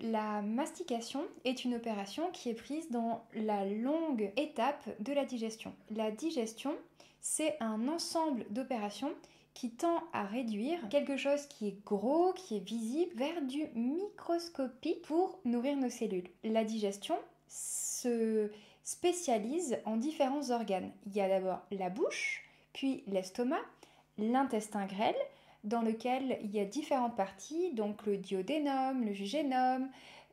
La mastication est une opération qui est prise dans la longue étape de la digestion. La digestion, c'est un ensemble d'opérations qui tend à réduire quelque chose qui est gros, qui est visible, vers du microscopique pour nourrir nos cellules. La digestion se spécialise en différents organes. Il y a d'abord la bouche, puis l'estomac, l'intestin grêle, dans lequel il y a différentes parties, donc le duodénum, le jujénum,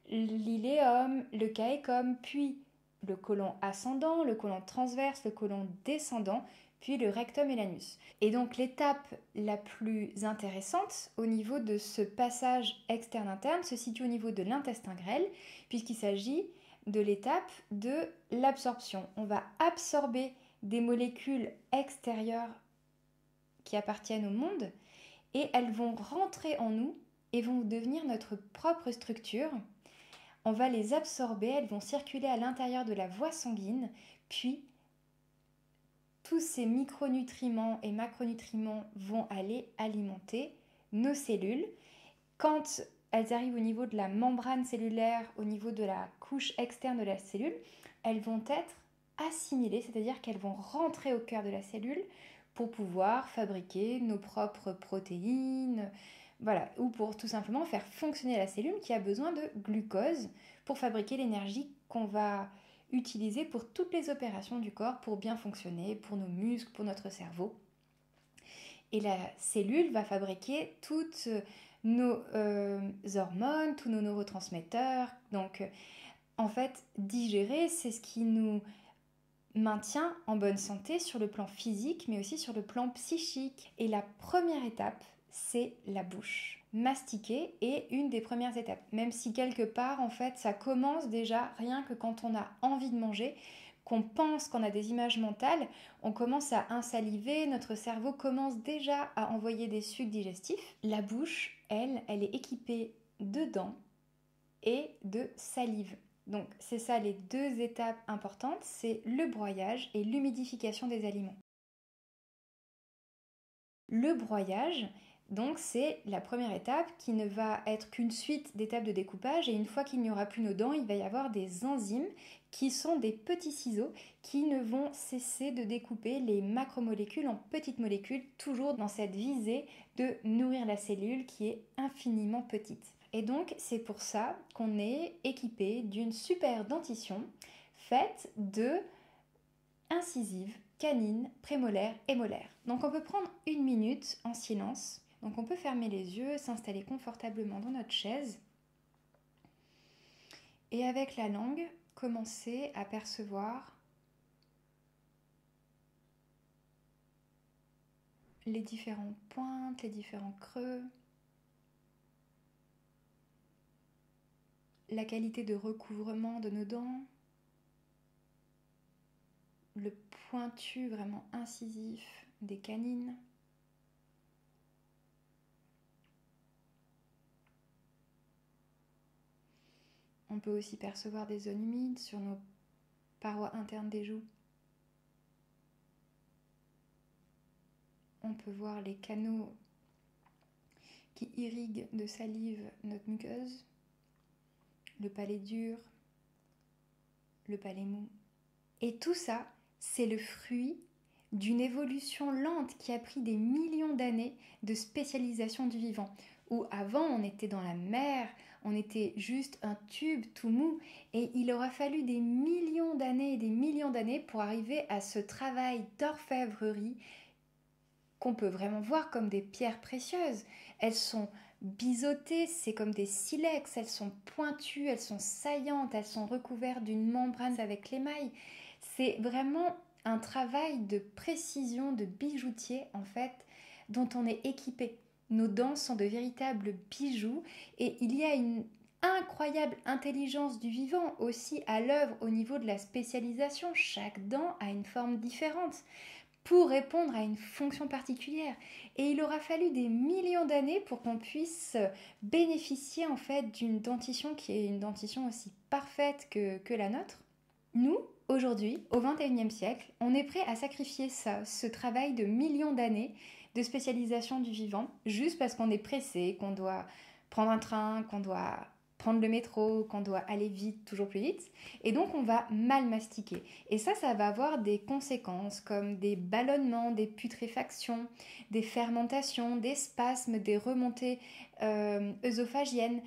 l'iléum, le caécum, puis le côlon ascendant, le côlon transverse, le côlon descendant, puis le rectum et l'anus. Et donc l'étape la plus intéressante au niveau de ce passage externe-interne se situe au niveau de l'intestin grêle, puisqu'il s'agit de l'étape de l'absorption. On va absorber des molécules extérieures qui appartiennent au monde, et elles vont rentrer en nous et vont devenir notre propre structure. On va les absorber, elles vont circuler à l'intérieur de la voie sanguine, puis tous ces micronutriments et macronutriments vont aller alimenter nos cellules. Quand elles arrivent au niveau de la membrane cellulaire, au niveau de la couche externe de la cellule, elles vont être assimilées, c'est-à-dire qu'elles vont rentrer au cœur de la cellule pour pouvoir fabriquer nos propres protéines, voilà, ou pour tout simplement faire fonctionner la cellule qui a besoin de glucose pour fabriquer l'énergie qu'on va utiliser pour toutes les opérations du corps pour bien fonctionner, pour nos muscles, pour notre cerveau. Et la cellule va fabriquer toutes nos hormones, tous nos neurotransmetteurs. Donc, en fait, digérer, c'est ce qui nous maintient en bonne santé sur le plan physique, mais aussi sur le plan psychique. Et la première étape, c'est la bouche. Mastiquer est une des premières étapes, même si quelque part, en fait, ça commence déjà rien que quand on a envie de manger, qu'on pense qu'on a des images mentales, on commence à insaliver, notre cerveau commence déjà à envoyer des sucs digestifs. La bouche, elle est équipée de dents et de salive. Donc c'est ça les deux étapes importantes, c'est le broyage et l'humidification des aliments. Le broyage, donc c'est la première étape qui ne va être qu'une suite d'étapes de découpage, et une fois qu'il n'y aura plus nos dents, il va y avoir des enzymes qui sont des petits ciseaux qui ne vont cesser de découper les macromolécules en petites molécules, toujours dans cette visée de nourrir la cellule qui est infiniment petite. Et donc c'est pour ça qu'on est équipé d'une super dentition faite de incisives, canines, prémolaires et molaires. Donc on peut prendre une minute en silence. Donc on peut fermer les yeux, s'installer confortablement dans notre chaise et avec la langue, commencer à percevoir les différentes pointes, les différents creux, la qualité de recouvrement de nos dents, le pointu vraiment incisif des canines. On peut aussi percevoir des zones humides sur nos parois internes des joues. On peut voir les canaux qui irriguent de salive notre muqueuse, le palais dur, le palais mou. Et tout ça, c'est le fruit d'une évolution lente qui a pris des millions d'années de spécialisation du vivant. Où avant on était dans la mer, on était juste un tube tout mou, et il aura fallu des millions d'années et des millions d'années pour arriver à ce travail d'orfèvrerie qu'on peut vraiment voir comme des pierres précieuses. Elles sont biseautées, c'est comme des silex, elles sont pointues, elles sont saillantes, elles sont recouvertes d'une membrane avec l'émail. C'est vraiment un travail de précision, de bijoutier en fait, dont on est équipé. Nos dents sont de véritables bijoux, et il y a une incroyable intelligence du vivant aussi à l'œuvre au niveau de la spécialisation. Chaque dent a une forme différente pour répondre à une fonction particulière. Et il aura fallu des millions d'années pour qu'on puisse bénéficier en fait d'une dentition qui est une dentition aussi parfaite que la nôtre. Nous, aujourd'hui, au XXIe siècle, on est prêt à sacrifier ça, ce travail de millions d'années de spécialisation du vivant, juste parce qu'on est pressé, qu'on doit prendre un train, qu'on doit prendre le métro, qu'on doit aller vite, toujours plus vite, et donc on va mal mastiquer. Et ça va avoir des conséquences comme des ballonnements, des putréfactions, des fermentations, des spasmes, des remontées œsophagiennes.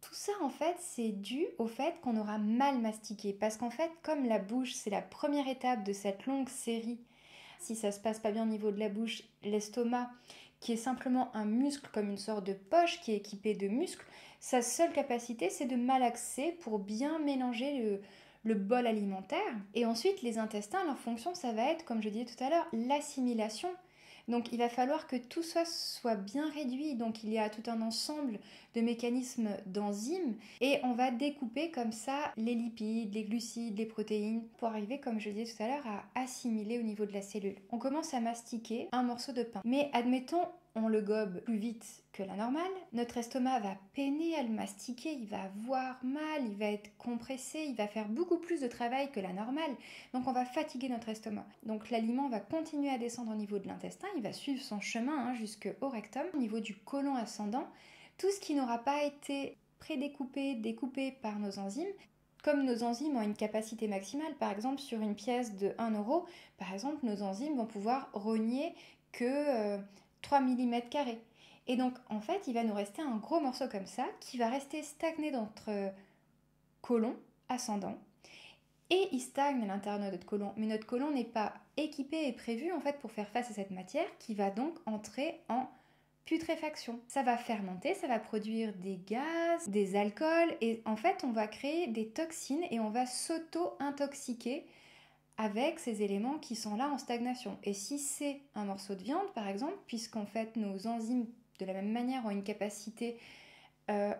Tout ça, en fait, c'est dû au fait qu'on aura mal mastiqué. Parce qu'en fait, comme la bouche, c'est la première étape de cette longue série, si ça se passe pas bien au niveau de la bouche, l'estomac, qui est simplement un muscle comme une sorte de poche qui est équipée de muscles, sa seule capacité, c'est de malaxer pour bien mélanger le bol alimentaire. Et ensuite, les intestins, leur fonction, ça va être, comme je disais tout à l'heure, l'assimilation. Donc il va falloir que tout ça soit bien réduit. Donc il y a tout un ensemble de mécanismes d'enzymes et on va découper comme ça les lipides, les glucides, les protéines pour arriver, comme je disais tout à l'heure, à assimiler au niveau de la cellule. On commence à mastiquer un morceau de pain. Mais admettons, on le gobe plus vite que la normale, notre estomac va peiner à le mastiquer, il va avoir mal, il va être compressé, il va faire beaucoup plus de travail que la normale, donc on va fatiguer notre estomac. Donc l'aliment va continuer à descendre au niveau de l'intestin, il va suivre son chemin jusqu'au rectum, au niveau du côlon ascendant, tout ce qui n'aura pas été prédécoupé, découpé par nos enzymes. Comme nos enzymes ont une capacité maximale, par exemple sur une pièce de 1 euro, par exemple nos enzymes vont pouvoir rogner que 3 mm². Et donc en fait il va nous rester un gros morceau comme ça qui va rester stagné dans notre côlon ascendant et il stagne à l'intérieur de notre côlon. Mais notre côlon n'est pas équipé et prévu en fait pour faire face à cette matière qui va donc entrer en putréfaction. Ça va fermenter, ça va produire des gaz, des alcools et en fait on va créer des toxines et on va s'auto-intoxiquer avec ces éléments qui sont là en stagnation. Et si c'est un morceau de viande par exemple, puisqu'en fait nos enzymes de la même manière ont une capacité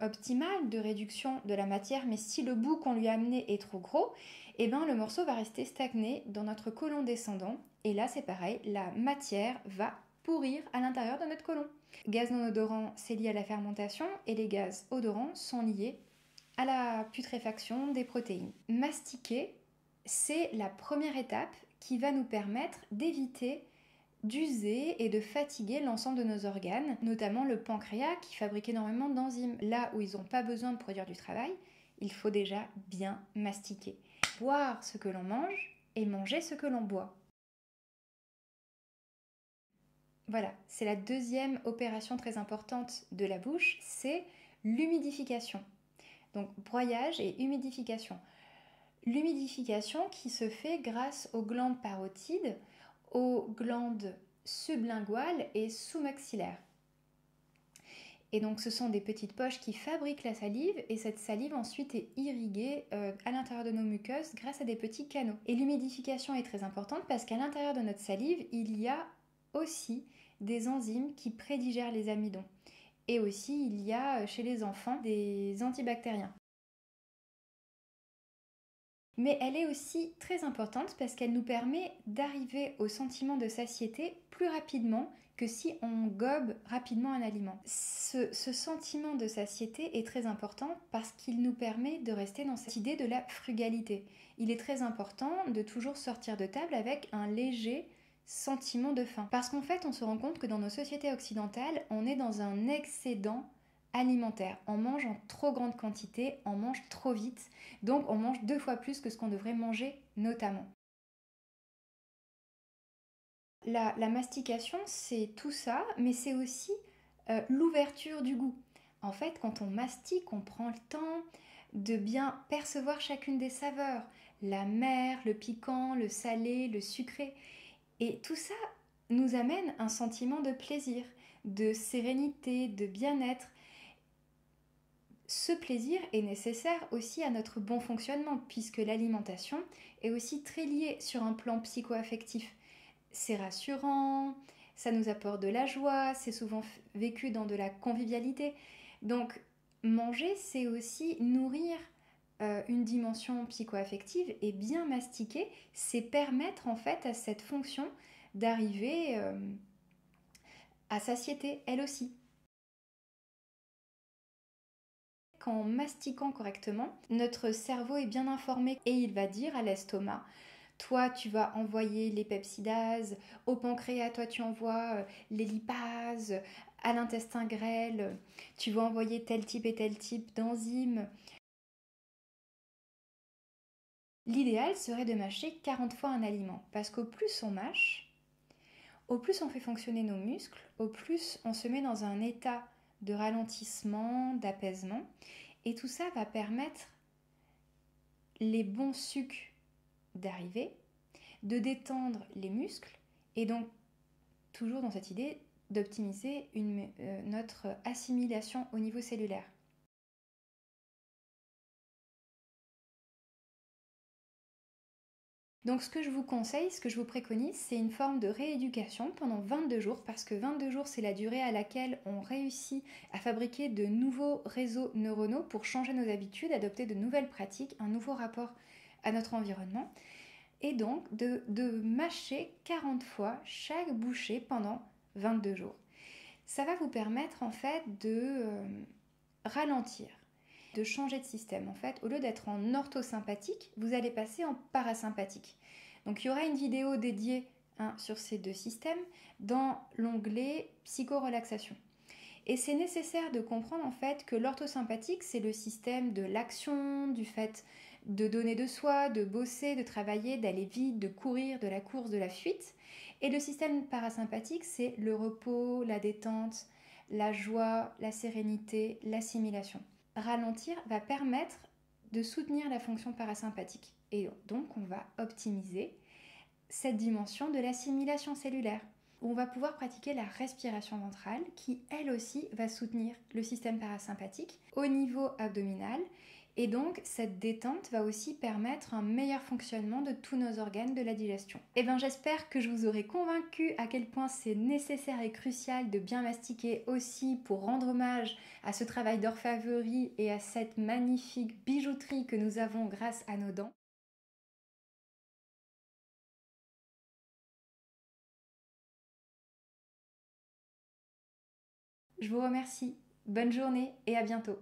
optimale de réduction de la matière, mais si le bout qu'on lui a amené est trop gros, et ben le morceau va rester stagné dans notre côlon descendant et là c'est pareil, la matière va pourrir à l'intérieur de notre côlon. Gaz non odorant, c'est lié à la fermentation et les gaz odorants sont liés à la putréfaction des protéines. Mastiquer, c'est la première étape qui va nous permettre d'éviter d'user et de fatiguer l'ensemble de nos organes, notamment le pancréas qui fabrique énormément d'enzymes. Là où ils n'ont pas besoin de produire du travail, il faut déjà bien mastiquer. Boire ce que l'on mange et manger ce que l'on boit. Voilà, c'est la deuxième opération très importante de la bouche, c'est l'humidification. Donc broyage et humidification. L'humidification qui se fait grâce aux glandes parotides, aux glandes sublinguales et sous-maxillaires. Et donc ce sont des petites poches qui fabriquent la salive et cette salive ensuite est irriguée à l'intérieur de nos muqueuses grâce à des petits canaux. Et l'humidification est très importante parce qu'à l'intérieur de notre salive, il y a aussi des enzymes qui prédigèrent les amidons. Et aussi, il y a chez les enfants des antibactériens. Mais elle est aussi très importante parce qu'elle nous permet d'arriver au sentiment de satiété plus rapidement que si on gobe rapidement un aliment. Ce sentiment de satiété est très important parce qu'il nous permet de rester dans cette idée de la frugalité. Il est très important de toujours sortir de table avec un léger sentiment de faim. Parce qu'en fait, on se rend compte que dans nos sociétés occidentales, on est dans un excédent alimentaire. On mange en trop grande quantité, on mange trop vite, donc on mange 2 fois plus que ce qu'on devrait manger notamment. La mastication, c'est tout ça, mais c'est aussi l'ouverture du goût. En fait, quand on mastique, on prend le temps de bien percevoir chacune des saveurs, l'amer, le piquant, le salé, le sucré. Et tout ça nous amène un sentiment de plaisir, de sérénité, de bien-être. Ce plaisir est nécessaire aussi à notre bon fonctionnement puisque l'alimentation est aussi très liée sur un plan psycho-affectif. C'est rassurant, ça nous apporte de la joie, c'est souvent vécu dans de la convivialité. Donc manger, c'est aussi nourrir une dimension psycho-affective et bien mastiquer, c'est permettre en fait à cette fonction d'arriver à satiété elle aussi. Qu'en mastiquant correctement, notre cerveau est bien informé et il va dire à l'estomac toi tu vas envoyer les pepsidases, au pancréas toi tu envoies les lipases, à l'intestin grêle tu vas envoyer tel type et tel type d'enzymes. L'idéal serait de mâcher 40 fois un aliment, parce qu'au plus on mâche, au plus on fait fonctionner nos muscles, au plus on se met dans un état de ralentissement, d'apaisement, et tout ça va permettre les bons sucs d'arriver, de détendre les muscles, et donc toujours dans cette idée d'optimiser notre assimilation au niveau cellulaire. Donc ce que je vous conseille, ce que je vous préconise, c'est une forme de rééducation pendant 22 jours, parce que 22 jours, c'est la durée à laquelle on réussit à fabriquer de nouveaux réseaux neuronaux pour changer nos habitudes, adopter de nouvelles pratiques, un nouveau rapport à notre environnement, et donc de mâcher 40 fois chaque bouchée pendant 22 jours. Ça va vous permettre en fait de ralentir, de changer de système. En fait, au lieu d'être en orthosympathique, vous allez passer en parasympathique. Donc il y aura une vidéo dédiée sur ces deux systèmes dans l'onglet psychorelaxation. Et c'est nécessaire de comprendre en fait que l'orthosympathique, c'est le système de l'action, du fait de donner de soi, de bosser, de travailler, d'aller vite, de courir, de la course, de la fuite. Et le système parasympathique, c'est le repos, la détente, la joie, la sérénité, l'assimilation. Ralentir va permettre de soutenir la fonction parasympathique. Et donc, on va optimiser cette dimension de l'assimilation cellulaire. On va pouvoir pratiquer la respiration ventrale qui, elle aussi, va soutenir le système parasympathique au niveau abdominal. Et donc, cette détente va aussi permettre un meilleur fonctionnement de tous nos organes de la digestion. Et bien, j'espère que je vous aurai convaincu à quel point c'est nécessaire et crucial de bien mastiquer aussi pour rendre hommage à ce travail d'orfèvrerie et à cette magnifique bijouterie que nous avons grâce à nos dents. Je vous remercie. Bonne journée et à bientôt.